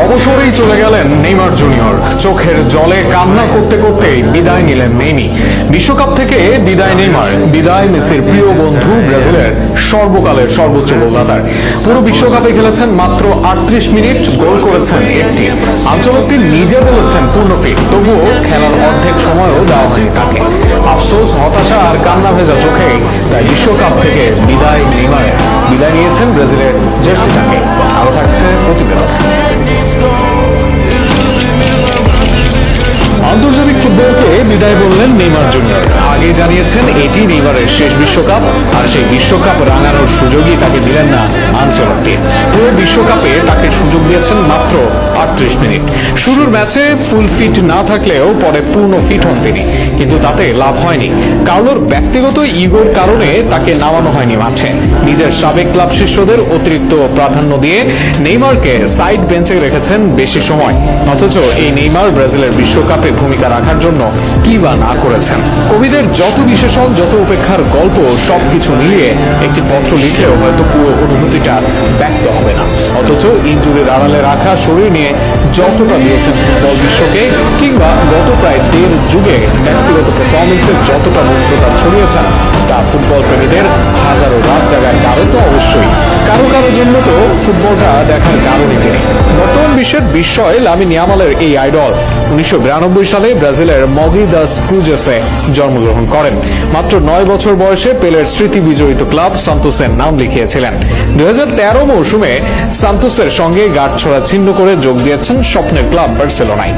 অবসরেই চলে গেলেন Neymar junior. চোখের জলে কান্না করতে করতেই বিদায় নিলেন মেসি। বিশ্বকাপ থেকে বিদায় নেইমার, বিদায় মেসির প্রিয় বন্ধু ব্রাজিলের সর্বকালের সর্বোচ্চ গোলদাতার। পুরো বিশ্বকাপে খেলেছেন মাত্র 38 মিনিট, গোল করেছেন একটি। আনচেলত্তি নিজে বলেছেন পূর্ণ ফিট, তবুও খেলার অর্ধেক সময়ও দেওয়া হয়নি তাকে। আফসোস, হতাশা আর কান্না ভেজা চোখে তাই বিশ্বকাপ থেকে বিদায় নেইমারের। বিদায় নিয়েছেন ব্রাজিলের জার্সিটাকে। আরো থাকছে প্রতিবেদন। আন্তর্জাতিক ফুটবলকে বিদায় বললেন নেইমার জুনিয়র। আগে জানিয়েছেন এটি নেইমারের শেষ বিশ্বকাপ, আর সেই বিশ্বকাপ রাঙানোর সুযোগই তাকে দিলেন না আনচেলত্তি। পুরো বিশ্বকাপে তাকে সুযোগ দিয়েছেন মাত্র 38 মিনিট। শুরুর ম্যাচে ফুল ফিট না থাকলেও পরে পূর্ণ ফিট হন তিনি, কিন্তু তাতে লাভ হয়নি। কার্লোর ব্যক্তিগত ইগোর কারণে তাকে নামানো হয়নি মাঠে। নিজের সাবেক ক্লাব শিষ্যদের অতিরিক্ত প্রাধান্য দিয়ে নেইমারকে সাইড বেঞ্চে রেখেছেন বেশি সময়। অথচ এই নেইমার ব্রাজিলের বিশ্বকাপে ভূমিকা রাখার জন্য কি বা না করেছেন। কবিদের যত বিশেষণ, যত উপেক্ষার গল্প, সবকিছু মিলিয়ে একটি পত্র লিখলেও হয়তো পুরো অনুভূতিটা ব্যক্ত হবে না। অথচ ইনজুরির আড়ালে রাখা শরীর নিয়ে যতটা দিয়েছেন ফুটবল বিশ্বকে, কিংবা গত প্রায় 1.5 যুগে ব্যক্তিগত পারফরমেন্সের যতটা মুগ্ধতা ছড়িয়েছেন, তা ফুটবল প্রেমীদের হাজারো রাত জাগার কারণ তো অবশ্যই। কারো কারো জন্য তো ফুটবলটা দেখার কারণই তিনি। বর্তমান বিশ্বের বিস্ময় লামিন ইয়ামালের এই আইডল 1992 সালে ব্রাজিলের মগি দাস ক্রুজেসে জন্মগ্রহণ করেন। মাত্র 9 বছর বয়সে পেলের স্মৃতি বিজড়িত ক্লাব সান্তোসের নাম লিখিয়েছিলেন। 2013 মৌসুমে সান্তোসের সঙ্গে গাঁটছড়া ছিন্ন করে যোগ দিয়েছেন স্বপ্নের ক্লাব বার্সেলোনায়।